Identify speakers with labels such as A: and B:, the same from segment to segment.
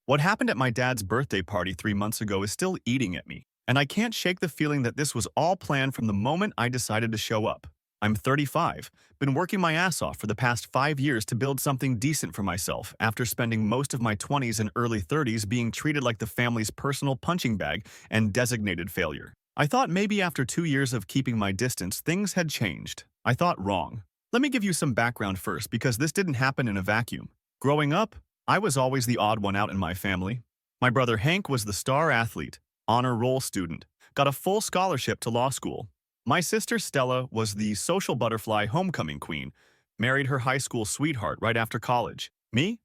A: What happened at my dad's birthday party 3 months ago is still eating at me, and I can't shake the feeling that this was all planned from the moment I decided to show up. I'm 35, been working my ass off for the past 5 years to build something decent for myself after spending most of my 20s and early 30s being treated like the family's personal punching bag and designated failure. I thought maybe after 2 years of keeping my distance, things had changed. I thought wrong. Let me give you some background first because this didn't happen in a vacuum. Growing up, I was always the odd one out in my family. My brother Hank was the star athlete, honor roll student, got a full scholarship to law school. My sister Stella was the social butterfly homecoming queen, married her high school sweetheart right after college. Me?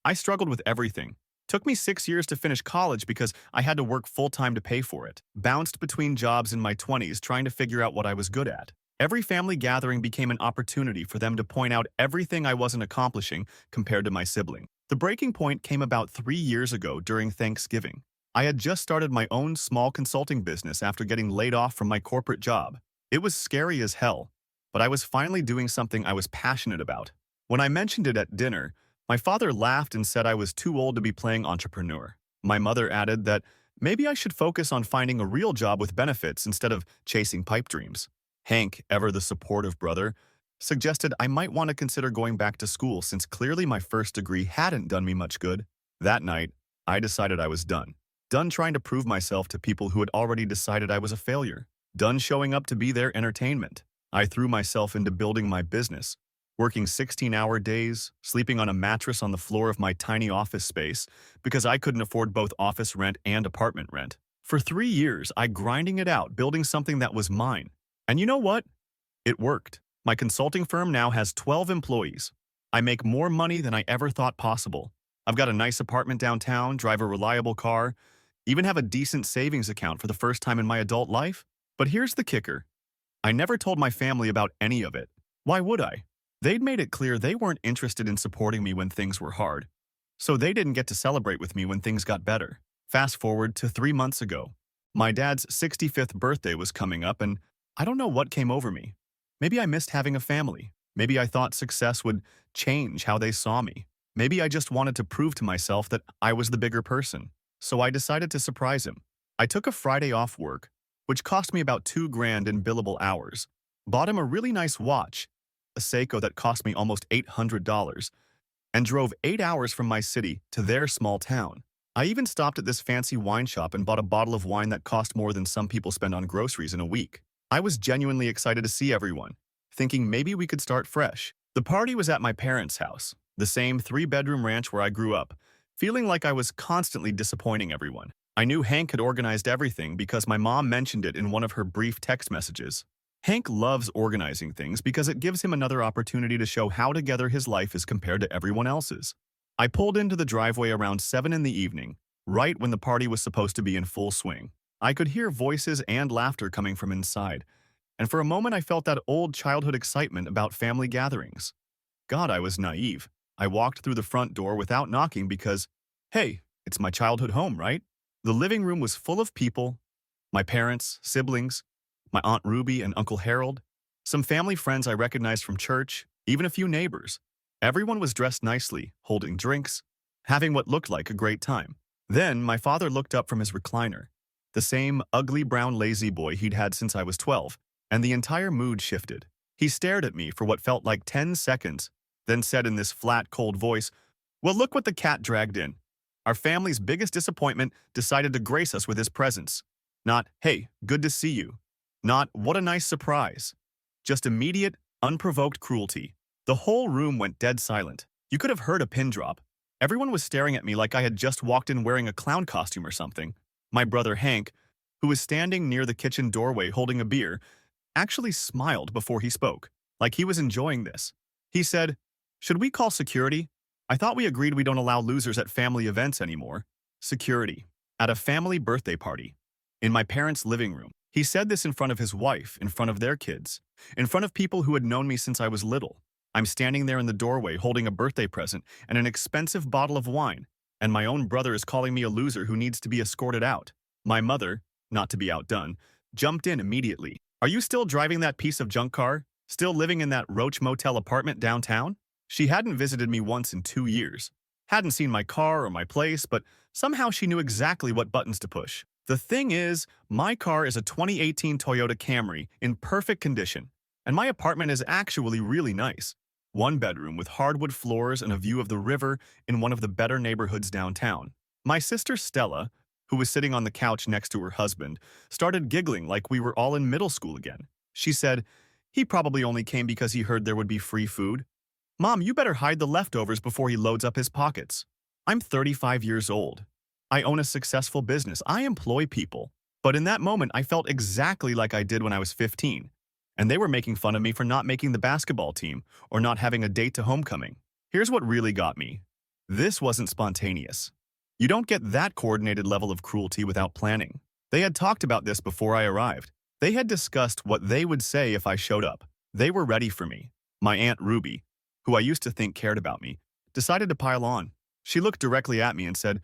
A: I struggled with everything. Took me 6 years to finish college because I had to work full-time to pay for it. Bounced between jobs in my 20s trying to figure out what I was good at. Every family gathering became an opportunity for them to point out everything I wasn't accomplishing compared to my sibling. The breaking point came about 3 years ago during Thanksgiving. I had just started my own small consulting business after getting laid off from my corporate job. It was scary as hell, but I was finally doing something I was passionate about. When I mentioned it at dinner, my father laughed and said I was too old to be playing entrepreneur. My mother added that maybe I should focus on finding a real job with benefits instead of chasing pipe dreams. Hank, ever the supportive brother, suggested I might want to consider going back to school since clearly my first degree hadn't done me much good. That night, I decided I was done. Done trying to prove myself to people who had already decided I was a failure. Done showing up to be their entertainment. I threw myself into building my business, working 16-hour days, sleeping on a mattress on the floor of my tiny office space because I couldn't afford both office rent and apartment rent. For 3 years, I grinding it out, building something that was mine. And you know what? It worked. My consulting firm now has 12 employees. I make more money than I ever thought possible. I've got a nice apartment downtown, drive a reliable car, even have a decent savings account for the first time in my adult life. But here's the kicker. I never told my family about any of it. Why would I? They'd made it clear they weren't interested in supporting me when things were hard. So they didn't get to celebrate with me when things got better. Fast forward to 3 months ago. My dad's 65th birthday was coming up and I don't know what came over me. Maybe I missed having a family. Maybe I thought success would change how they saw me. Maybe I just wanted to prove to myself that I was the bigger person. So I decided to surprise him. I took a Friday off work, which cost me about $2,000 in billable hours. Bought him a really nice watch, a Seiko that cost me almost $800, and drove 8 hours from my city to their small town. I even stopped at this fancy wine shop and bought a bottle of wine that cost more than some people spend on groceries in a week. I was genuinely excited to see everyone, thinking maybe we could start fresh. The party was at my parents' house, the same 3-bedroom ranch where I grew up, feeling like I was constantly disappointing everyone. I knew Hank had organized everything because my mom mentioned it in one of her brief text messages. Hank loves organizing things because it gives him another opportunity to show how together his life is compared to everyone else's. I pulled into the driveway around 7 in the evening, right when the party was supposed to be in full swing. I could hear voices and laughter coming from inside, and for a moment I felt that old childhood excitement about family gatherings. God, I was naive. I walked through the front door without knocking because, hey, it's my childhood home, right? The living room was full of people, my parents, siblings, my Aunt Ruby and Uncle Harold, some family friends I recognized from church, even a few neighbors. Everyone was dressed nicely, holding drinks, having what looked like a great time. Then my father looked up from his recliner, the same ugly brown lazy boy he'd had since I was 12, and the entire mood shifted. He stared at me for what felt like 10 seconds, then said in this flat, cold voice, "Well, look what the cat dragged in. Our family's biggest disappointment decided to grace us with his presence. Not, hey, good to see you. Not, what a nice surprise. Just immediate, unprovoked cruelty." The whole room went dead silent. You could have heard a pin drop. Everyone was staring at me like I had just walked in wearing a clown costume or something. My brother Hank, who was standing near the kitchen doorway holding a beer, actually smiled before he spoke, like he was enjoying this. He said, "Should we call security? I thought we agreed we don't allow losers at family events anymore." Security. At a family birthday party. In my parents' living room. He said this in front of his wife, in front of their kids, in front of people who had known me since I was little. I'm standing there in the doorway holding a birthday present and an expensive bottle of wine, and my own brother is calling me a loser who needs to be escorted out. My mother, not to be outdone, jumped in immediately. "Are you still driving that piece of junk car? Still living in that Roach Motel apartment downtown?" She hadn't visited me once in 2 years. Hadn't seen my car or my place, but Somehow she knew exactly what buttons to push. The thing is, my car is a 2018 Toyota Camry in perfect condition, and my apartment is actually really nice. One bedroom with hardwood floors and a view of the river in one of the better neighborhoods downtown. My sister Stella, who was sitting on the couch next to her husband, started giggling like we were all in middle school again. She said, "He probably only came because he heard there would be free food. Mom, you better hide the leftovers before he loads up his pockets." I'm 35 years old. I own a successful business. I employ people. But in that moment, I felt exactly like I did when I was 15. And they were making fun of me for not making the basketball team or not having a date to homecoming. Here's what really got me. This wasn't spontaneous. You don't get that coordinated level of cruelty without planning. They had talked about this before I arrived. They had discussed what they would say if I showed up. They were ready for me. My Aunt Ruby, who I used to think cared about me, decided to pile on. She looked directly at me and said,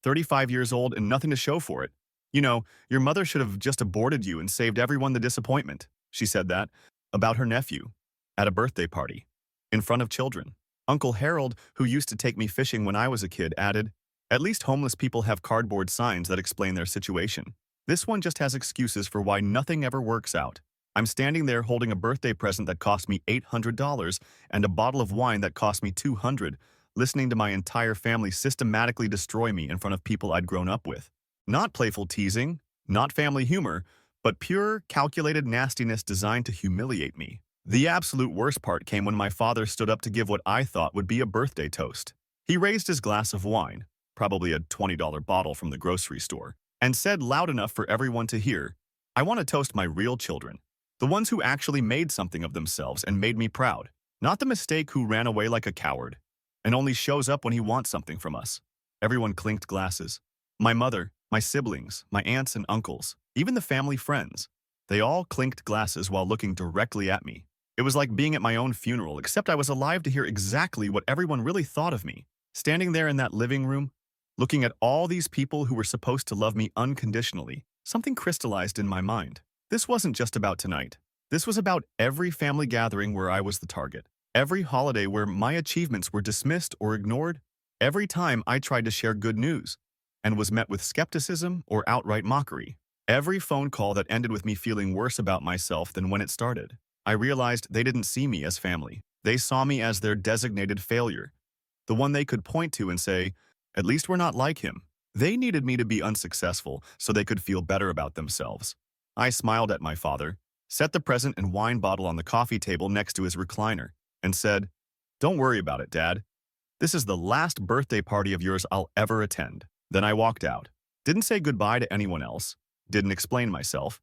A: 35 years old and nothing to show for it. You know, your mother should have just aborted you and saved everyone the disappointment. She said that about her nephew at a birthday party in front of children. Uncle Harold, who used to take me fishing when I was a kid, added, "At least homeless people have cardboard signs that explain their situation. This one just has excuses for why nothing ever works out." I'm standing there holding a birthday present that cost me $800 and a bottle of wine that cost me $200, listening to my entire family systematically destroy me in front of people I'd grown up with. Not playful teasing, not family humor, but pure, calculated nastiness designed to humiliate me. The absolute worst part came when my father stood up to give what I thought would be a birthday toast. He raised his glass of wine, probably a $20 bottle from the grocery store, and said loud enough for everyone to hear, "I want to toast my real children, the ones who actually made something of themselves and made me proud, not the mistake who ran away like a coward and only shows up when he wants something from us." Everyone clinked glasses. My mother, my siblings, my aunts and uncles, even the family friends. They all clinked glasses while looking directly at me. It was like being at my own funeral, except I was alive to hear exactly what everyone really thought of me. Standing there in that living room, looking at all these people who were supposed to love me unconditionally, something crystallized in my mind. This wasn't just about tonight. This was about every family gathering where I was the target. Every holiday where my achievements were dismissed or ignored. Every time I tried to share good news and was met with skepticism or outright mockery. Every phone call that ended with me feeling worse about myself than when it started. I realized they didn't see me as family. They saw me as their designated failure. The one they could point to and say, "At least we're not like him." They needed me to be unsuccessful so they could feel better about themselves. I smiled at my father, set the present and wine bottle on the coffee table next to his recliner, and said, "Don't worry about it, Dad. This is the last birthday party of yours I'll ever attend." Then I walked out. Didn't say goodbye to anyone else. Didn't explain myself.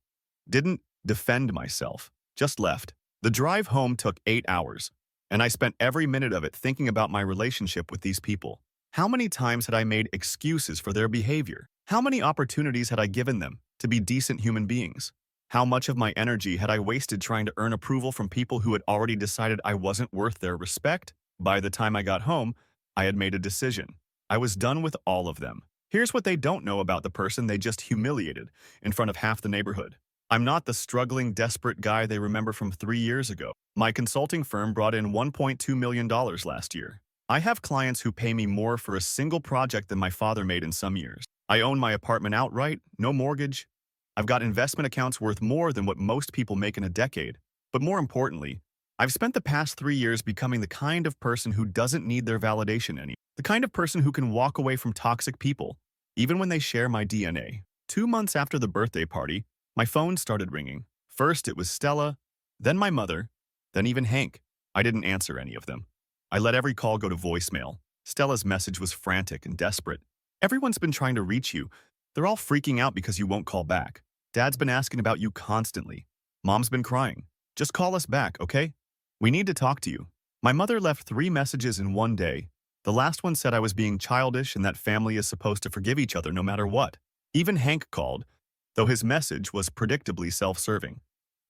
A: Didn't defend myself. Just left. The drive home took 8 hours, and I spent every minute of it thinking about my relationship with these people. How many times had I made excuses for their behavior? How many opportunities had I given them to be decent human beings? How much of my energy had I wasted trying to earn approval from people who had already decided I wasn't worth their respect? By the time I got home, I had made a decision. I was done with all of them. Here's what they don't know about the person they just humiliated in front of half the neighborhood. I'm not the struggling, desperate guy they remember from 3 years ago. My consulting firm brought in $1.2 million last year. I have clients who pay me more for a single project than my father made in some years. I own my apartment outright, no mortgage. I've got investment accounts worth more than what most people make in a decade. But more importantly, I've spent the past 3 years becoming the kind of person who doesn't need their validation anymore. The kind of person who can walk away from toxic people, even when they share my DNA. 2 months after the birthday party, my phone started ringing. First it was Stella, then my mother, then even Hank. I didn't answer any of them. I let every call go to voicemail. Stella's message was frantic and desperate. "Everyone's been trying to reach you. They're all freaking out because you won't call back. Dad's been asking about you constantly. Mom's been crying. Just call us back, okay? We need to talk to you." My mother left 3 messages in one day. The last one said I was being childish and that family is supposed to forgive each other no matter what. Even Hank called, though his message was predictably self-serving.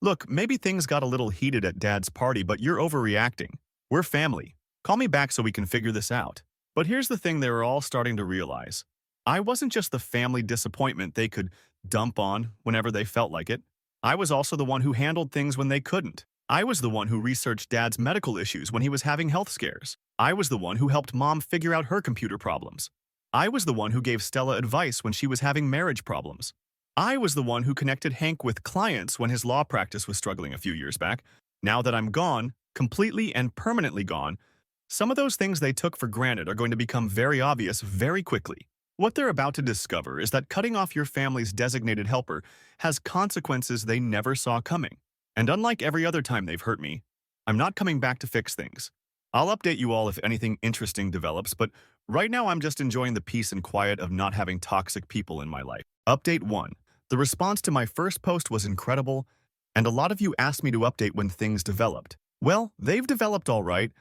A: "Look, maybe things got a little heated at Dad's party, but you're overreacting. We're family. Call me back so we can figure this out." But here's the thing they were all starting to realize. I wasn't just the family disappointment they could dump on whenever they felt like it. I was also the one who handled things when they couldn't. I was the one who researched Dad's medical issues when he was having health scares. I was the one who helped Mom figure out her computer problems. I was the one who gave Stella advice when she was having marriage problems. I was the one who connected Hank with clients when his law practice was struggling a few years back. Now that I'm gone, completely and permanently gone, some of those things they took for granted are going to become very obvious very quickly. What they're about to discover is that cutting off your family's designated helper has consequences they never saw coming. And unlike every other time they've hurt me, I'm not coming back to fix things. I'll update you all if anything interesting develops, but right now I'm just enjoying the peace and quiet of not having toxic people in my life. Update 1. The response to my first post was incredible, and a lot of you asked me to update when things developed. Well, they've developed all right,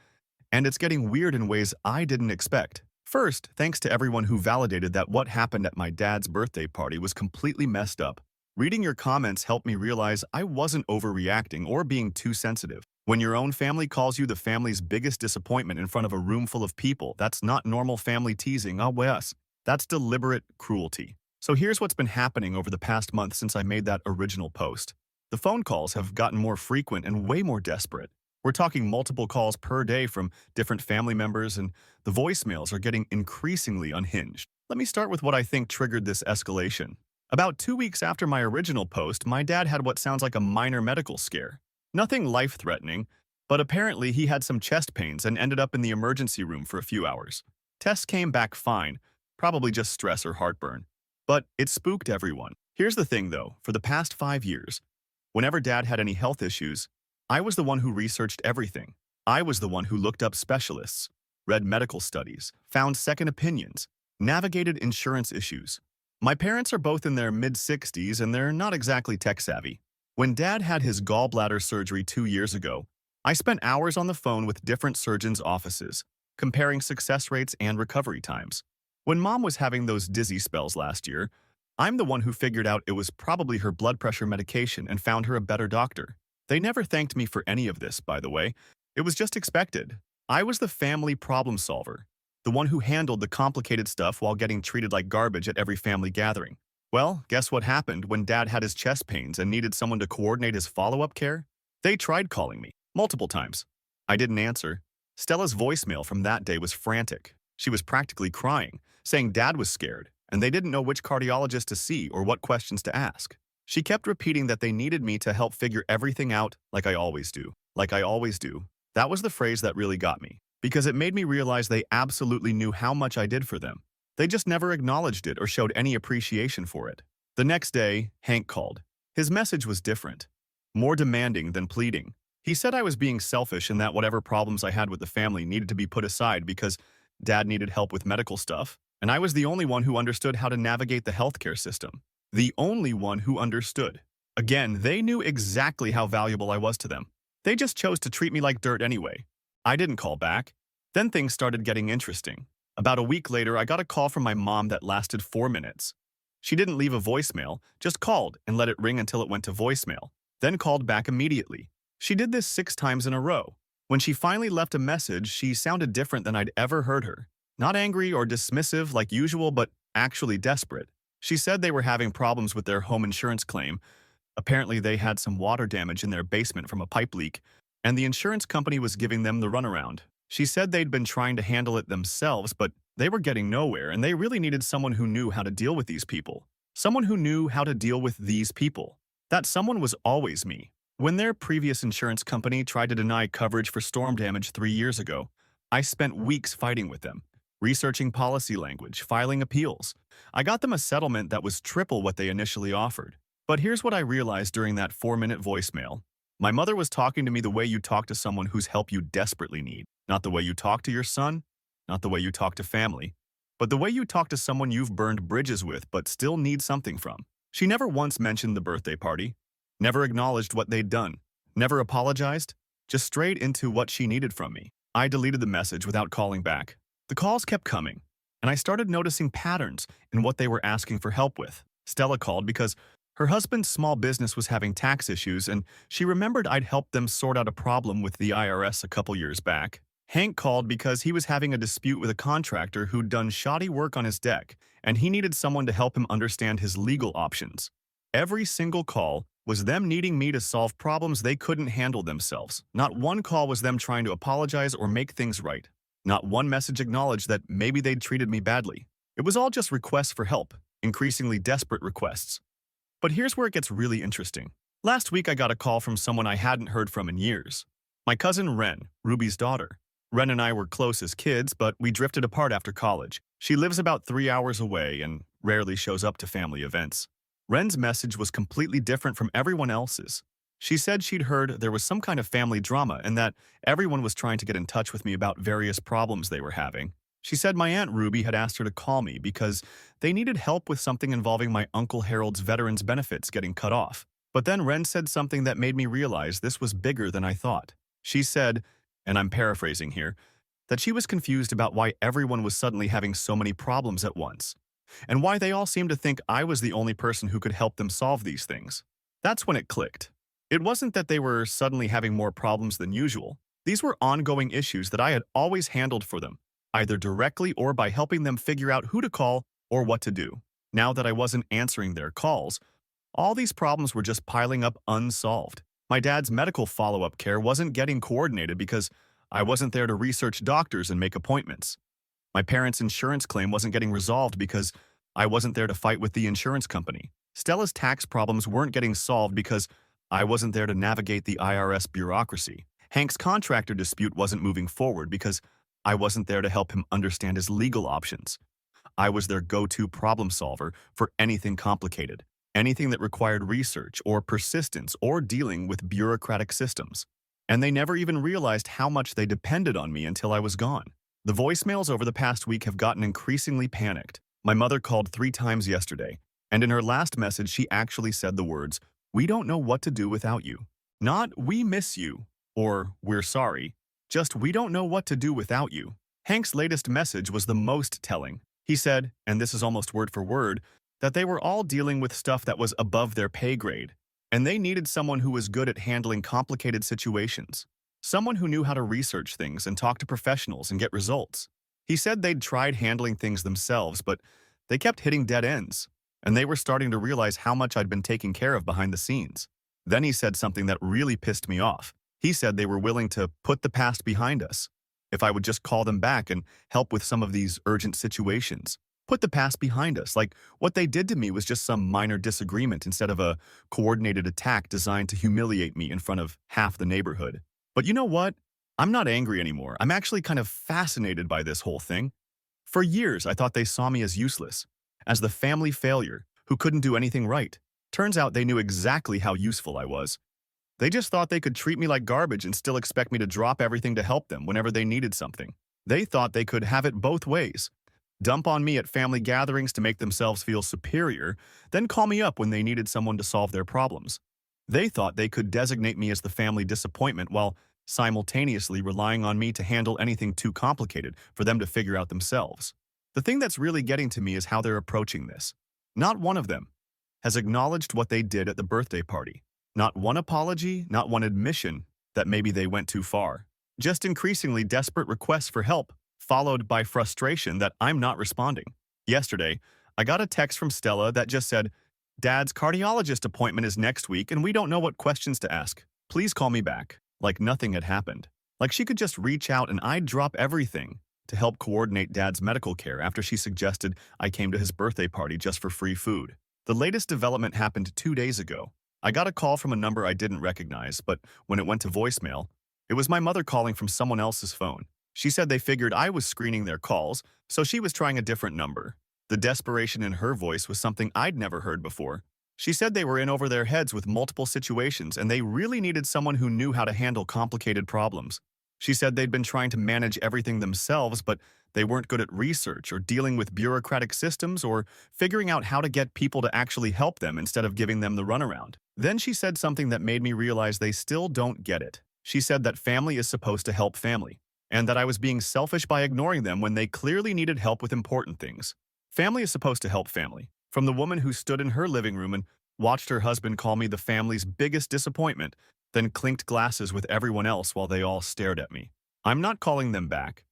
A: and it's getting weird in ways I didn't expect. First, thanks to everyone who validated that what happened at my dad's birthday party was completely messed up. Reading your comments helped me realize I wasn't overreacting or being too sensitive. When your own family calls you the family's biggest disappointment in front of a room full of people, that's not normal family teasing, yes. That's deliberate cruelty. So here's what's been happening over the past month since I made that original post. The phone calls have gotten more frequent and way more desperate. We're talking multiple calls per day from different family members, and the voicemails are getting increasingly unhinged. Let me start with what I think triggered this escalation. About 2 weeks after my original post, my dad had what sounds like a minor medical scare. Nothing life-threatening, but apparently he had some chest pains and ended up in the emergency room for a few hours. Tests came back fine, probably just stress or heartburn. But it spooked everyone. Here's the thing though, for the past 5 years, whenever Dad had any health issues, I was the one who researched everything. I was the one who looked up specialists, read medical studies, found second opinions, navigated insurance issues. My parents are both in their mid-60s and they're not exactly tech-savvy. When Dad had his gallbladder surgery 2 years ago, I spent hours on the phone with different surgeons' offices, comparing success rates and recovery times. When Mom was having those dizzy spells last year, I'm the one who figured out it was probably her blood pressure medication and found her a better doctor. They never thanked me for any of this, by the way. It was just expected. I was the family problem solver, the one who handled the complicated stuff while getting treated like garbage at every family gathering. Well, guess what happened when Dad had his chest pains and needed someone to coordinate his follow-up care? They tried calling me, multiple times. I didn't answer. Stella's voicemail from that day was frantic. She was practically crying, saying Dad was scared, and they didn't know which cardiologist to see or what questions to ask. She kept repeating that they needed me to help figure everything out like I always do. Like I always do. That was the phrase that really got me, because it made me realize they absolutely knew how much I did for them. They just never acknowledged it or showed any appreciation for it. The next day, Hank called. His message was different, more demanding than pleading. He said I was being selfish and that whatever problems I had with the family needed to be put aside because Dad needed help with medical stuff, and I was the only one who understood how to navigate the healthcare system. The only one who understood. Again, they knew exactly how valuable I was to them. They just chose to treat me like dirt anyway. I didn't call back. Then things started getting interesting. About a week later, I got a call from my mom that lasted 4 minutes. She didn't leave a voicemail, just called and let it ring until it went to voicemail, then called back immediately. She did this 6 times in a row. When she finally left a message, she sounded different than I'd ever heard her. Not angry or dismissive like usual, but actually desperate. She said they were having problems with their home insurance claim. Apparently, they had some water damage in their basement from a pipe leak, and the insurance company was giving them the runaround. She said they'd been trying to handle it themselves, but they were getting nowhere, and they really needed someone who knew how to deal with these people. Someone who knew how to deal with these people. That someone was always me. When their previous insurance company tried to deny coverage for storm damage 3 years ago, I spent weeks fighting with them, researching policy language, filing appeals. I got them a settlement that was triple what they initially offered. But here's what I realized during that 4-minute voicemail. My mother was talking to me the way you talk to someone whose help you desperately need. Not the way you talk to your son, not the way you talk to family, but the way you talk to someone you've burned bridges with but still need something from. She never once mentioned the birthday party, never acknowledged what they'd done, never apologized, just straight into what she needed from me. I deleted the message without calling back. The calls kept coming, and I started noticing patterns in what they were asking for help with. Stella called because her husband's small business was having tax issues, and she remembered I'd helped them sort out a problem with the IRS a couple years back. Hank called because he was having a dispute with a contractor who'd done shoddy work on his deck, and he needed someone to help him understand his legal options. Every single call was them needing me to solve problems they couldn't handle themselves. Not one call was them trying to apologize or make things right. Not one message acknowledged that maybe they'd treated me badly. It It was all just requests for help, increasingly desperate requests. But here's where it gets really interesting. Last week I got a call from someone I hadn't heard from in years. My cousin Ren, Ruby's daughter. Ren and I were close as kids, but we drifted apart after college. She lives about 3 hours away and rarely shows up to family events. Ren's message was completely different from everyone else's. She said she'd heard there was some kind of family drama and that everyone was trying to get in touch with me about various problems they were having. She said my Aunt Ruby had asked her to call me because they needed help with something involving my Uncle Harold's veterans benefits getting cut off. But then Ren said something that made me realize this was bigger than I thought. She said, and I'm paraphrasing here, that she was confused about why everyone was suddenly having so many problems at once, and why they all seemed to think I was the only person who could help them solve these things. That's when it clicked. It wasn't that they were suddenly having more problems than usual. These were ongoing issues that I had always handled for them, either directly or by helping them figure out who to call or what to do. Now that I wasn't answering their calls, all these problems were just piling up unsolved. My dad's medical follow-up care wasn't getting coordinated because I wasn't there to research doctors and make appointments. My parents' insurance claim wasn't getting resolved because I wasn't there to fight with the insurance company. Stella's tax problems weren't getting solved because I wasn't there to navigate the IRS bureaucracy. Hank's contractor dispute wasn't moving forward because I wasn't there to help him understand his legal options. I was their go-to problem solver for anything complicated, anything that required research or persistence or dealing with bureaucratic systems. And they never even realized how much they depended on me until I was gone. The voicemails over the past week have gotten increasingly panicked. My mother called 3 times yesterday, and in her last message she actually said the words, "We don't know what to do without you." Not, "We miss you," or "We're sorry." Just, "We don't know what to do without you." Hank's latest message was the most telling. He said, and this is almost word for word, that they were all dealing with stuff that was above their pay grade, and they needed someone who was good at handling complicated situations. Someone who knew how to research things and talk to professionals and get results. He said they'd tried handling things themselves, but they kept hitting dead ends, and they were starting to realize how much I'd been taking care of behind the scenes. Then he said something that really pissed me off. He said they were willing to put the past behind us if I would just call them back and help with some of these urgent situations. Put the past behind us, like what they did to me was just some minor disagreement instead of a coordinated attack designed to humiliate me in front of half the neighborhood. But you know what? I'm not angry anymore. I'm actually kind of fascinated by this whole thing. For years, I thought they saw me as useless, as the family failure who couldn't do anything right. Turns out they knew exactly how useful I was. They just thought they could treat me like garbage and still expect me to drop everything to help them whenever they needed something. They thought they could have it both ways. Dump on me at family gatherings to make themselves feel superior, then call me up when they needed someone to solve their problems. They thought they could designate me as the family disappointment while simultaneously relying on me to handle anything too complicated for them to figure out themselves. The thing that's really getting to me is how they're approaching this. Not one of them has acknowledged what they did at the birthday party. Not one apology, not one admission that maybe they went too far. Just increasingly desperate requests for help, followed by frustration that I'm not responding. Yesterday, I got a text from Stella that just said, "Dad's cardiologist appointment is next week and we don't know what questions to ask. Please call me back." Like nothing had happened. Like she could just reach out and I'd drop everything to help coordinate Dad's medical care after she suggested I came to his birthday party just for free food. The latest development happened 2 days ago. I got a call from a number I didn't recognize, but when it went to voicemail, it was my mother calling from someone else's phone. She said they figured I was screening their calls, so she was trying a different number. The desperation in her voice was something I'd never heard before. She said they were in over their heads with multiple situations and they really needed someone who knew how to handle complicated problems. She said they'd been trying to manage everything themselves, but they weren't good at research or dealing with bureaucratic systems or figuring out how to get people to actually help them instead of giving them the runaround. Then she said something that made me realize they still don't get it. She said that family is supposed to help family, and that I was being selfish by ignoring them when they clearly needed help with important things. Family is supposed to help family. From the woman who stood in her living room and watched her husband call me the family's biggest disappointment, then clinked glasses with everyone else while they all stared at me. I'm not calling them back.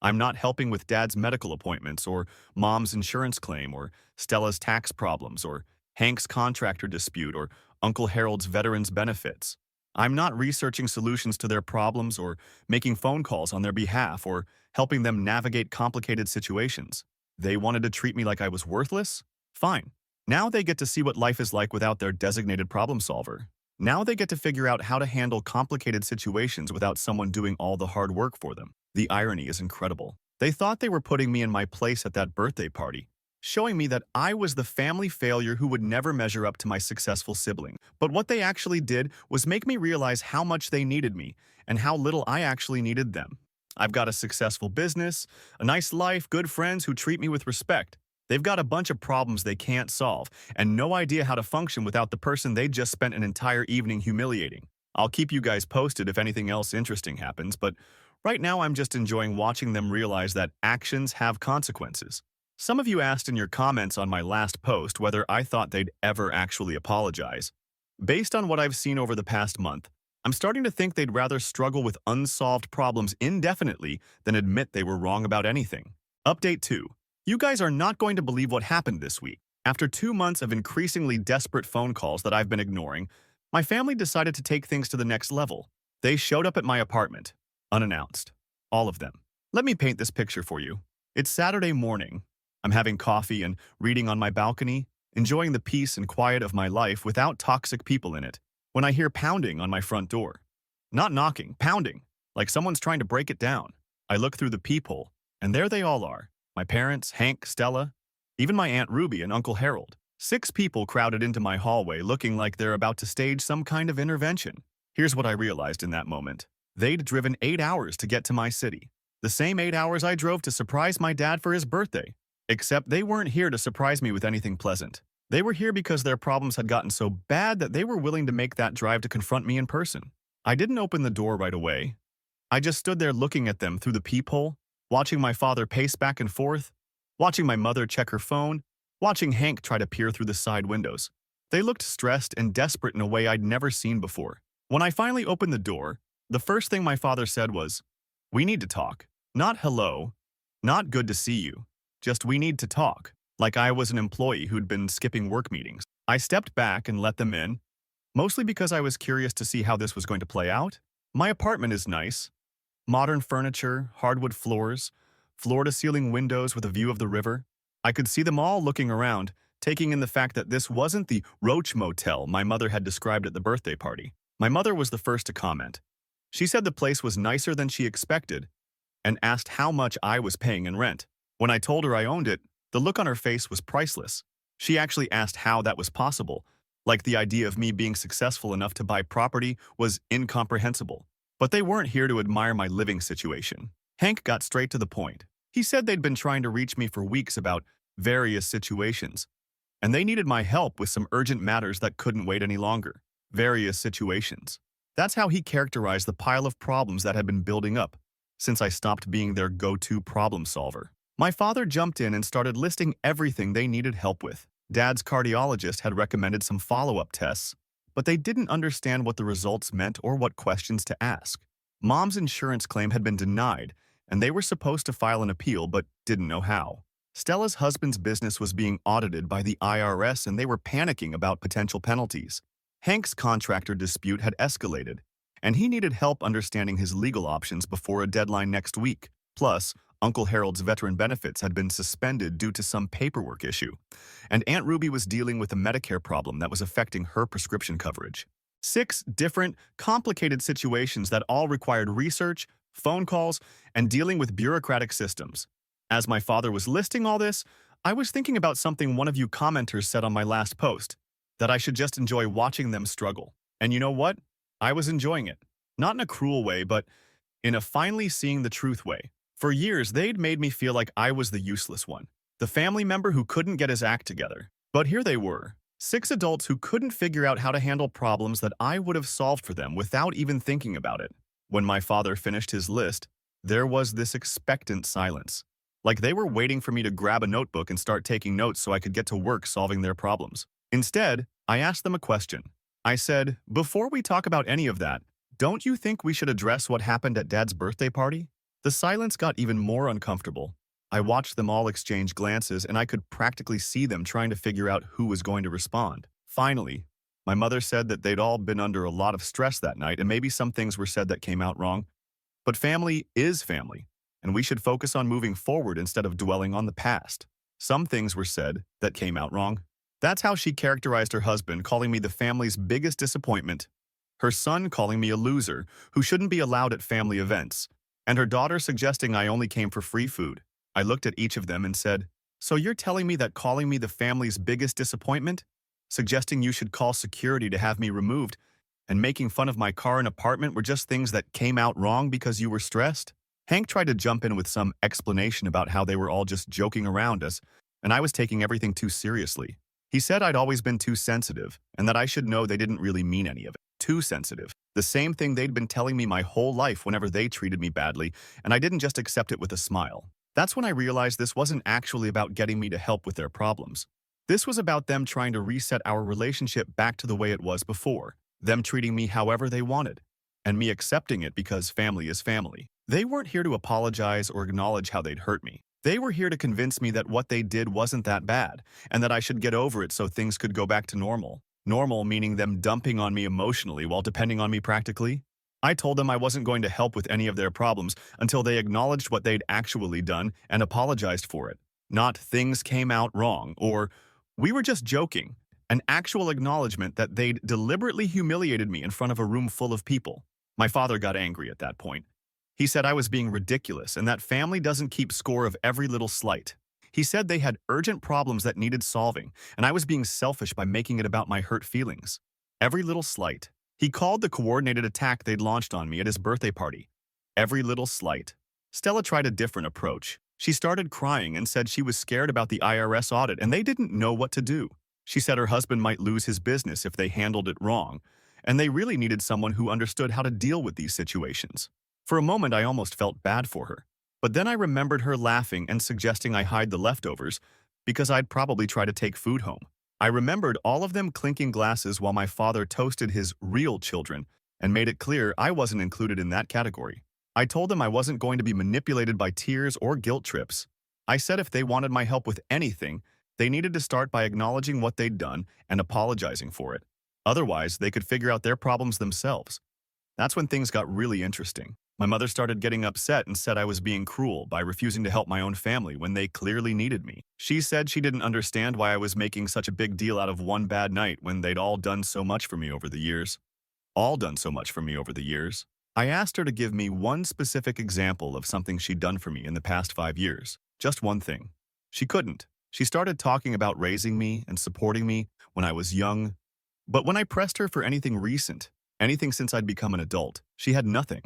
A: I'm not helping with Dad's medical appointments or Mom's insurance claim or Stella's tax problems or Hank's contractor dispute or Uncle Harold's veterans benefits. I'm not researching solutions to their problems or making phone calls on their behalf or helping them navigate complicated situations. They wanted to treat me like I was worthless? Fine. Now they get to see what life is like without their designated problem solver. Now they get to figure out how to handle complicated situations without someone doing all the hard work for them. The irony is incredible. They thought they were putting me in my place at that birthday party, showing me that I was the family failure who would never measure up to my successful sibling. But what they actually did was make me realize how much they needed me and how little I actually needed them. I've got a successful business, a nice life, good friends who treat me with respect. They've got a bunch of problems they can't solve, and no idea how to function without the person they just spent an entire evening humiliating. I'll keep you guys posted if anything else interesting happens, but right now I'm just enjoying watching them realize that actions have consequences. Some of you asked in your comments on my last post whether I thought they'd ever actually apologize. Based on what I've seen over the past month, I'm starting to think they'd rather struggle with unsolved problems indefinitely than admit they were wrong about anything. Update 2. You guys are not going to believe what happened this week. After 2 months of increasingly desperate phone calls that I've been ignoring, my family decided to take things to the next level. They showed up at my apartment, unannounced. All of them. Let me paint this picture for you. It's Saturday morning. I'm having coffee and reading on my balcony, enjoying the peace and quiet of my life without toxic people in it, when I hear pounding on my front door. Not knocking, pounding, like someone's trying to break it down. I look through the peephole, and there they all are. My parents, Hank, Stella, even my Aunt Ruby and Uncle Harold. 6 people crowded into my hallway looking like they're about to stage some kind of intervention. Here's what I realized in that moment. They'd driven 8 hours to get to my city. The same 8 hours I drove to surprise my dad for his birthday. Except they weren't here to surprise me with anything pleasant. They were here because their problems had gotten so bad that they were willing to make that drive to confront me in person. I didn't open the door right away. I just stood there looking at them through the peephole, watching my father pace back and forth, watching my mother check her phone, watching Hank try to peer through the side windows. They looked stressed and desperate in a way I'd never seen before. When I finally opened the door, the first thing my father said was, "We need to talk. Not hello, not good to see you. Just we need to talk," like I was an employee who'd been skipping work meetings. I stepped back and let them in, mostly because I was curious to see how this was going to play out. My apartment is nice. Modern furniture, hardwood floors, floor-to-ceiling windows with a view of the river. I could see them all looking around, taking in the fact that this wasn't the Roach Motel my mother had described at the birthday party. My mother was the first to comment. She said the place was nicer than she expected and asked how much I was paying in rent. When I told her I owned it, the look on her face was priceless. She actually asked how that was possible, like the idea of me being successful enough to buy property was incomprehensible. But they weren't here to admire my living situation. Hank got straight to the point. He said they'd been trying to reach me for weeks about various situations, and they needed my help with some urgent matters that couldn't wait any longer. Various situations. That's how he characterized the pile of problems that had been building up since I stopped being their go-to problem solver. My father jumped in and started listing everything they needed help with. Dad's cardiologist had recommended some follow-up tests, but they didn't understand what the results meant or what questions to ask. Mom's insurance claim had been denied, and they were supposed to file an appeal but didn't know how. Stella's husband's business was being audited by the IRS, and they were panicking about potential penalties. Hank's contractor dispute had escalated, and he needed help understanding his legal options before a deadline next week. Plus, Uncle Harold's veteran benefits had been suspended due to some paperwork issue, and Aunt Ruby was dealing with a Medicare problem that was affecting her prescription coverage. 6 different, complicated situations that all required research, phone calls, and dealing with bureaucratic systems. As my father was listing all this, I was thinking about something one of you commenters said on my last post, that I should just enjoy watching them struggle. And you know what? I was enjoying it. Not in a cruel way, but in a finally seeing the truth way. For years, they'd made me feel like I was the useless one, the family member who couldn't get his act together. But here they were, 6 adults who couldn't figure out how to handle problems that I would have solved for them without even thinking about it. When my father finished his list, there was this expectant silence, like they were waiting for me to grab a notebook and start taking notes so I could get to work solving their problems. Instead, I asked them a question. I said, "Before we talk about any of that, don't you think we should address what happened at Dad's birthday party?" The silence got even more uncomfortable. I watched them all exchange glances, and I could practically see them trying to figure out who was going to respond. Finally, my mother said that they'd all been under a lot of stress that night, and maybe some things were said that came out wrong. But family is family. and we should focus on moving forward instead of dwelling on the past. Some things were said that came out wrong. That's how she characterized her husband, calling me the family's biggest disappointment, her son calling me a loser who shouldn't be allowed at family events, and her daughter suggesting I only came for free food. I looked at each of them and said, "So you're telling me that calling me the family's biggest disappointment, suggesting you should call security to have me removed, and making fun of my car and apartment were just things that came out wrong because you were stressed?" Hank tried to jump in with some explanation about how they were all just joking around us, and I was taking everything too seriously. He said I'd always been too sensitive, and that I should know they didn't really mean any of it. Too sensitive. The same thing they'd been telling me my whole life whenever they treated me badly, and I didn't just accept it with a smile. That's when I realized this wasn't actually about getting me to help with their problems. This was about them trying to reset our relationship back to the way it was before, them treating me however they wanted, and me accepting it because family is family. They weren't here to apologize or acknowledge how they'd hurt me. They were here to convince me that what they did wasn't that bad, and that I should get over it so things could go back to normal. Normal meaning them dumping on me emotionally while depending on me practically. I told them I wasn't going to help with any of their problems until they acknowledged what they'd actually done and apologized for it. Not "things came out wrong" or "we were just joking." An actual acknowledgement that they'd deliberately humiliated me in front of a room full of people. My father got angry at that point. He said I was being ridiculous and that family doesn't keep score of every little slight. He said they had urgent problems that needed solving, and I was being selfish by making it about my hurt feelings. Every little slight. He called the coordinated attack they'd launched on me at his birthday party. Every little slight. Stella tried a different approach. She started crying and said she was scared about the IRS audit and they didn't know what to do. She said her husband might lose his business if they handled it wrong, and they really needed someone who understood how to deal with these situations. For a moment, I almost felt bad for her. But then I remembered her laughing and suggesting I hide the leftovers because I'd probably try to take food home. I remembered all of them clinking glasses while my father toasted his real children and made it clear I wasn't included in that category. I told them I wasn't going to be manipulated by tears or guilt trips. I said if they wanted my help with anything, they needed to start by acknowledging what they'd done and apologizing for it. Otherwise, they could figure out their problems themselves. That's when things got really interesting. My mother started getting upset and said I was being cruel by refusing to help my own family when they clearly needed me. She said she didn't understand why I was making such a big deal out of one bad night when they'd all done so much for me over the years. All done so much for me over the years. I asked her to give me one specific example of something she'd done for me in the past 5 years. Just one thing. She couldn't. She started talking about raising me and supporting me when I was young. But when I pressed her for anything recent, anything since I'd become an adult, she had nothing.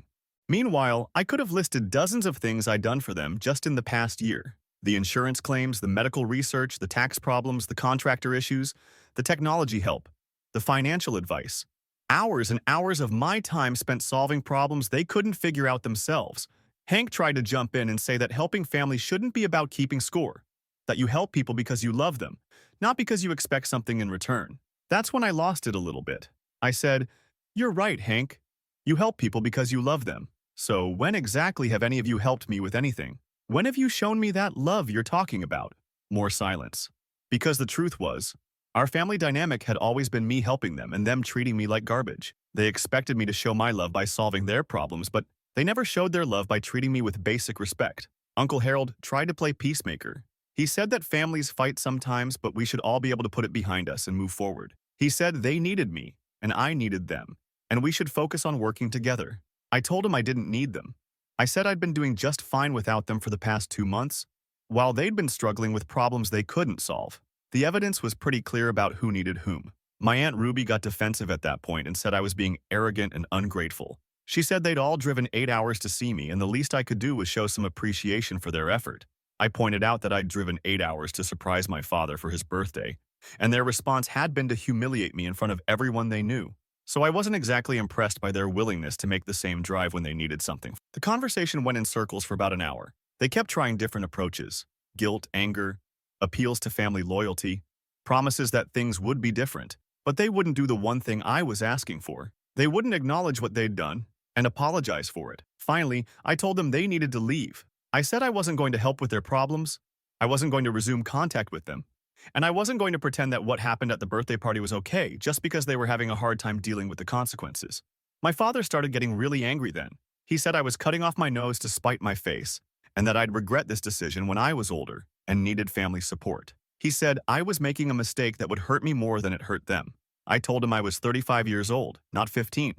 A: Meanwhile, I could have listed dozens of things I'd done for them just in the past year. The insurance claims, the medical research, the tax problems, the contractor issues, the technology help, the financial advice. Hours and hours of my time spent solving problems they couldn't figure out themselves. Hank tried to jump in and say that helping families shouldn't be about keeping score, that you help people because you love them, not because you expect something in return. That's when I lost it a little bit. I said, "You're right, Hank. You help people because you love them. So when exactly have any of you helped me with anything? When have you shown me that love you're talking about?" More silence. Because the truth was, our family dynamic had always been me helping them and them treating me like garbage. They expected me to show my love by solving their problems, but they never showed their love by treating me with basic respect. Uncle Harold tried to play peacemaker. He said that families fight sometimes, but we should all be able to put it behind us and move forward. He said they needed me, and I needed them, and we should focus on working together. I told him I didn't need them. I said I'd been doing just fine without them for the past 2 months, while they'd been struggling with problems they couldn't solve. The evidence was pretty clear about who needed whom. My Aunt Ruby got defensive at that point and said I was being arrogant and ungrateful. She said they'd all driven 8 hours to see me and the least I could do was show some appreciation for their effort. I pointed out that I'd driven 8 hours to surprise my father for his birthday, and their response had been to humiliate me in front of everyone they knew. So I wasn't exactly impressed by their willingness to make the same drive when they needed something. The conversation went in circles for about an hour. They kept trying different approaches: guilt, anger, appeals to family loyalty, promises that things would be different. But they wouldn't do the one thing I was asking for. They wouldn't acknowledge what they'd done and apologize for it. Finally, I told them they needed to leave. I said I wasn't going to help with their problems, I wasn't going to resume contact with them, and I wasn't going to pretend that what happened at the birthday party was okay just because they were having a hard time dealing with the consequences. My father started getting really angry then. He said I was cutting off my nose to spite my face, and that I'd regret this decision when I was older and needed family support. He said I was making a mistake that would hurt me more than it hurt them. I told him I was 35 years old, not 15,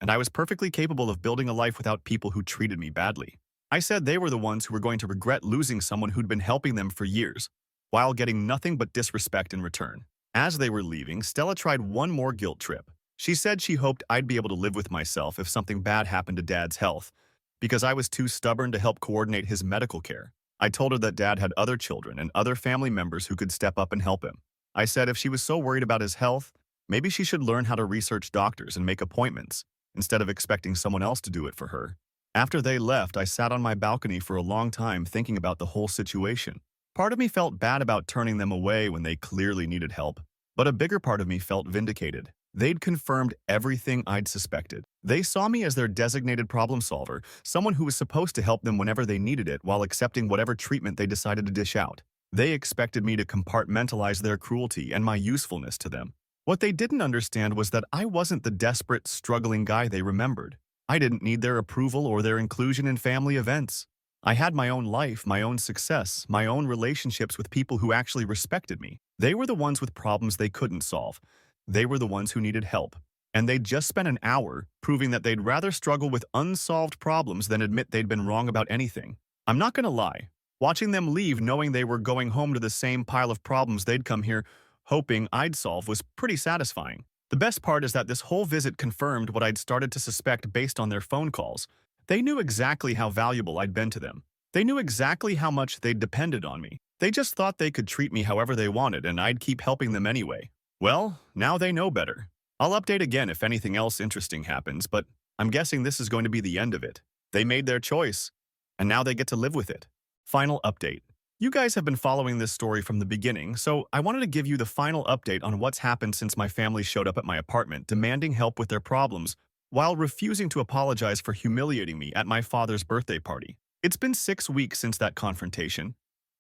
A: and I was perfectly capable of building a life without people who treated me badly. I said they were the ones who were going to regret losing someone who'd been helping them for years, while getting nothing but disrespect in return. As they were leaving, Stella tried one more guilt trip. She said she hoped I'd be able to live with myself if something bad happened to Dad's health, because I was too stubborn to help coordinate his medical care. I told her that Dad had other children and other family members who could step up and help him. I said if she was so worried about his health, maybe she should learn how to research doctors and make appointments, instead of expecting someone else to do it for her. After they left, I sat on my balcony for a long time thinking about the whole situation. Part of me felt bad about turning them away when they clearly needed help, but a bigger part of me felt vindicated. They'd confirmed everything I'd suspected. They saw me as their designated problem solver, someone who was supposed to help them whenever they needed it while accepting whatever treatment they decided to dish out. They expected me to compartmentalize their cruelty and my usefulness to them. What they didn't understand was that I wasn't the desperate, struggling guy they remembered. I didn't need their approval or their inclusion in family events. I had my own life, my own success, my own relationships with people who actually respected me. They were the ones with problems they couldn't solve. They were the ones who needed help. And they'd just spent an hour proving that they'd rather struggle with unsolved problems than admit they'd been wrong about anything. I'm not gonna lie. Watching them leave knowing they were going home to the same pile of problems they'd come here hoping I'd solve was pretty satisfying. The best part is that this whole visit confirmed what I'd started to suspect based on their phone calls. They knew exactly how valuable I'd been to them. They knew exactly how much they'd depended on me. They just thought they could treat me however they wanted and I'd keep helping them anyway. Well, now they know better. I'll update again if anything else interesting happens, but I'm guessing this is going to be the end of it. They made their choice, and now they get to live with it. Final update. You guys have been following this story from the beginning, so I wanted to give you the final update on what's happened since my family showed up at my apartment demanding help with their problems while refusing to apologize for humiliating me at my father's birthday party. It's been 6 weeks since that confrontation,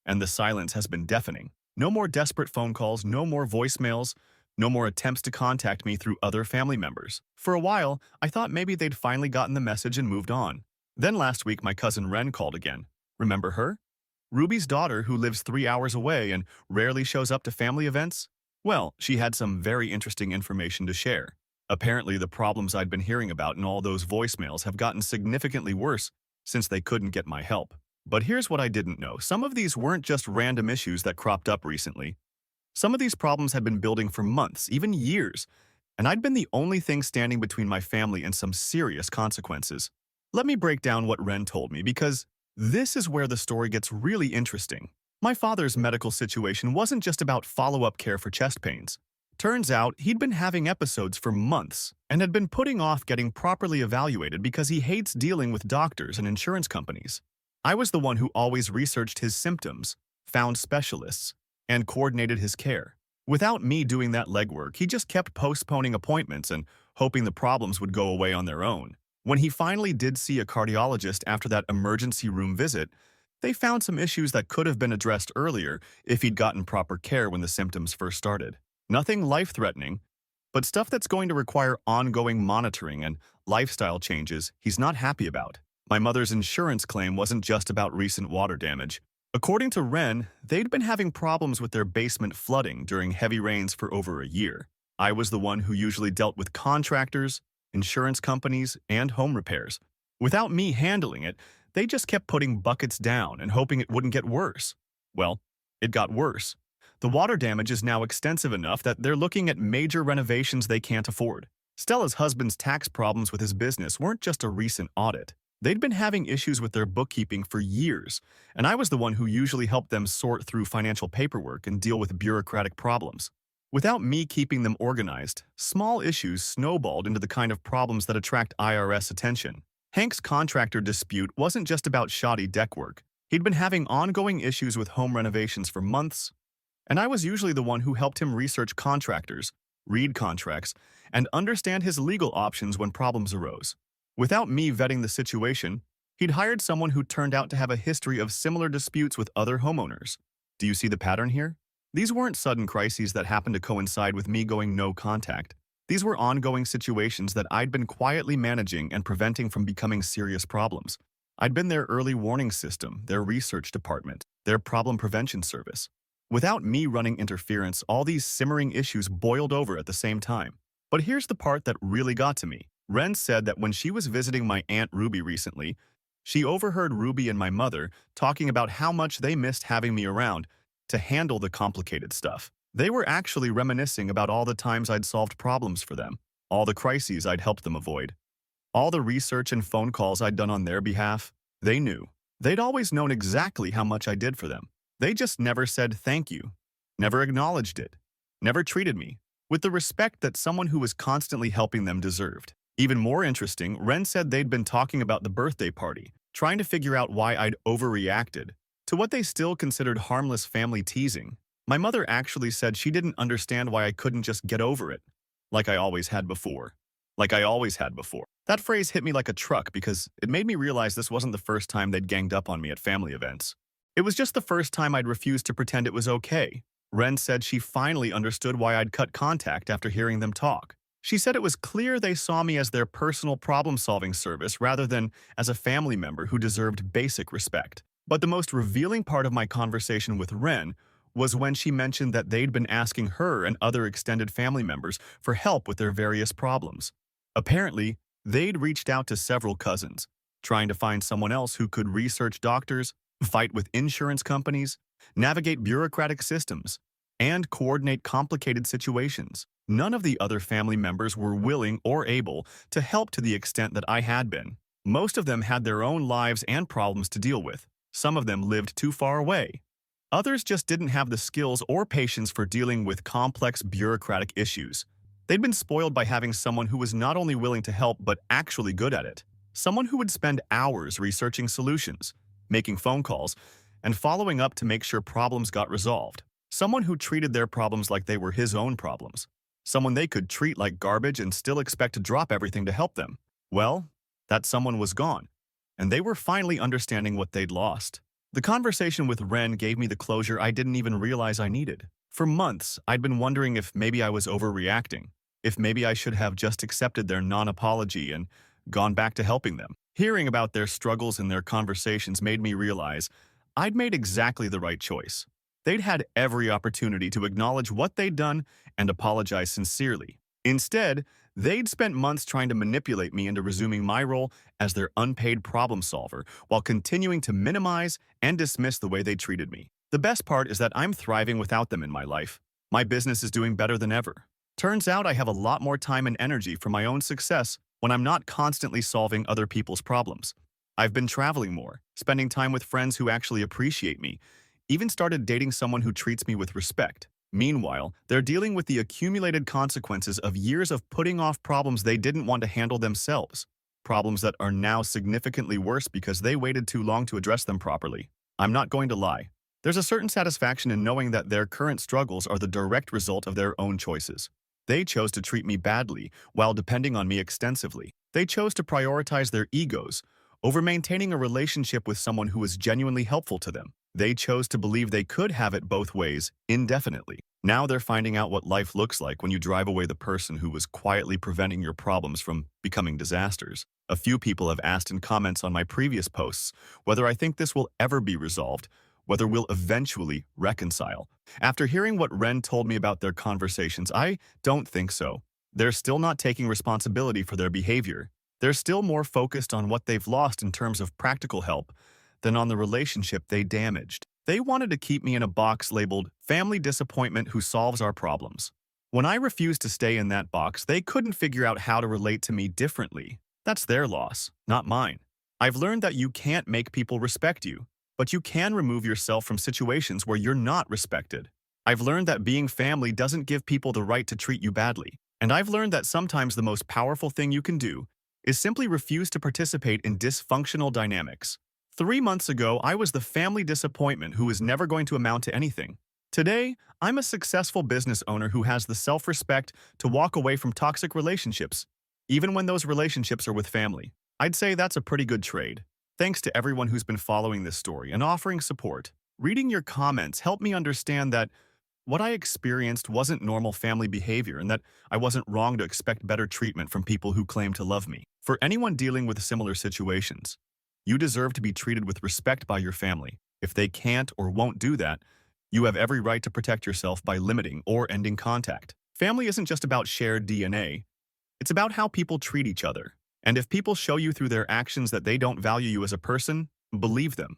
A: and the silence has been deafening. No more desperate phone calls, no more voicemails, no more attempts to contact me through other family members. For a while, I thought maybe they'd finally gotten the message and moved on. Then last week, my cousin Ren called again. Remember her? Ruby's daughter who lives 3 hours away and rarely shows up to family events? Well, she had some very interesting information to share. Apparently, the problems I'd been hearing about in all those voicemails have gotten significantly worse since they couldn't get my help. But here's what I didn't know. Some of these weren't just random issues that cropped up recently. Some of these problems had been building for months, even years, and I'd been the only thing standing between my family and some serious consequences. Let me break down what Ren told me because this is where the story gets really interesting. My father's medical situation wasn't just about follow-up care for chest pains. Turns out he'd been having episodes for months and had been putting off getting properly evaluated because he hates dealing with doctors and insurance companies. I was the one who always researched his symptoms, found specialists, and coordinated his care. Without me doing that legwork, he just kept postponing appointments and hoping the problems would go away on their own. When he finally did see a cardiologist after that emergency room visit, they found some issues that could have been addressed earlier if he'd gotten proper care when the symptoms first started. Nothing life-threatening, but stuff that's going to require ongoing monitoring and lifestyle changes he's not happy about. My mother's insurance claim wasn't just about recent water damage. According to Ren, they'd been having problems with their basement flooding during heavy rains for over a year. I was the one who usually dealt with contractors, insurance companies, and home repairs. Without me handling it, they just kept putting buckets down and hoping it wouldn't get worse. Well, it got worse. The water damage is now extensive enough that they're looking at major renovations they can't afford. Stella's husband's tax problems with his business weren't just a recent audit. They'd been having issues with their bookkeeping for years, and I was the one who usually helped them sort through financial paperwork and deal with bureaucratic problems. Without me keeping them organized, small issues snowballed into the kind of problems that attract IRS attention. Hank's contractor dispute wasn't just about shoddy deck work. He'd been having ongoing issues with home renovations for months, and I was usually the one who helped him research contractors, read contracts, and understand his legal options when problems arose. Without me vetting the situation, he'd hired someone who turned out to have a history of similar disputes with other homeowners. Do you see the pattern here? These weren't sudden crises that happened to coincide with me going no contact. These were ongoing situations that I'd been quietly managing and preventing from becoming serious problems. I'd been their early warning system, their research department, their problem prevention service. Without me running interference, all these simmering issues boiled over at the same time. But here's the part that really got to me. Ren said that when she was visiting my Aunt Ruby recently, she overheard Ruby and my mother talking about how much they missed having me around to handle the complicated stuff. They were actually reminiscing about all the times I'd solved problems for them, all the crises I'd helped them avoid, all the research and phone calls I'd done on their behalf. They knew. They'd always known exactly how much I did for them. They just never said thank you, never acknowledged it, never treated me with the respect that someone who was constantly helping them deserved. Even more interesting, Ren said they'd been talking about the birthday party, trying to figure out why I'd overreacted to what they still considered harmless family teasing. My mother actually said she didn't understand why I couldn't just get over it, like I always had before. Like I always had before. That phrase hit me like a truck because it made me realize this wasn't the first time they'd ganged up on me at family events. It was just the first time I'd refused to pretend it was okay. Ren said she finally understood why I'd cut contact after hearing them talk. She said it was clear they saw me as their personal problem-solving service rather than as a family member who deserved basic respect. But the most revealing part of my conversation with Ren was when she mentioned that they'd been asking her and other extended family members for help with their various problems. Apparently, they'd reached out to several cousins, trying to find someone else who could research doctors, fight with insurance companies, navigate bureaucratic systems, and coordinate complicated situations. None of the other family members were willing or able to help to the extent that I had been. Most of them had their own lives and problems to deal with. Some of them lived too far away. Others just didn't have the skills or patience for dealing with complex bureaucratic issues. They'd been spoiled by having someone who was not only willing to help but actually good at it. Someone who would spend hours researching solutions, making phone calls, and following up to make sure problems got resolved. Someone who treated their problems like they were his own problems. Someone they could treat like garbage and still expect to drop everything to help them. Well, that someone was gone, and they were finally understanding what they'd lost. The conversation with Ren gave me the closure I didn't even realize I needed. For months, I'd been wondering if maybe I was overreacting, if maybe I should have just accepted their non-apology and gone back to helping them. Hearing about their struggles and their conversations made me realize I'd made exactly the right choice. They'd had every opportunity to acknowledge what they'd done and apologize sincerely. Instead, they'd spent months trying to manipulate me into resuming my role as their unpaid problem solver while continuing to minimize and dismiss the way they treated me. The best part is that I'm thriving without them in my life. My business is doing better than ever. Turns out I have a lot more time and energy for my own success when I'm not constantly solving other people's problems. I've been traveling more, spending time with friends who actually appreciate me, even started dating someone who treats me with respect. Meanwhile, they're dealing with the accumulated consequences of years of putting off problems they didn't want to handle themselves. Problems that are now significantly worse because they waited too long to address them properly. I'm not going to lie. There's a certain satisfaction in knowing that their current struggles are the direct result of their own choices. They chose to treat me badly while depending on me extensively. They chose to prioritize their egos over maintaining a relationship with someone who was genuinely helpful to them. They chose to believe they could have it both ways, indefinitely. Now they're finding out what life looks like when you drive away the person who was quietly preventing your problems from becoming disasters. A few people have asked in comments on my previous posts whether I think this will ever be resolved, whether we'll eventually reconcile. After hearing what Ren told me about their conversations, I don't think so. They're still not taking responsibility for their behavior. They're still more focused on what they've lost in terms of practical help than on the relationship they damaged. They wanted to keep me in a box labeled family disappointment who solves our problems. When I refused to stay in that box, they couldn't figure out how to relate to me differently. That's their loss, not mine. I've learned that you can't make people respect you, but you can remove yourself from situations where you're not respected. I've learned that being family doesn't give people the right to treat you badly. And I've learned that sometimes the most powerful thing you can do is simply refuse to participate in dysfunctional dynamics. 3 months ago, I was the family disappointment who was never going to amount to anything. Today, I'm a successful business owner who has the self-respect to walk away from toxic relationships, even when those relationships are with family. I'd say that's a pretty good trade. Thanks to everyone who's been following this story and offering support. Reading your comments helped me understand that what I experienced wasn't normal family behavior and that I wasn't wrong to expect better treatment from people who claim to love me. For anyone dealing with similar situations, You deserve to be treated with respect by your family. If they can't or won't do that, you have every right to protect yourself by limiting or ending contact. Family isn't just about shared DNA. It's about how people treat each other. And if people show you through their actions that they don't value you as a person, believe them.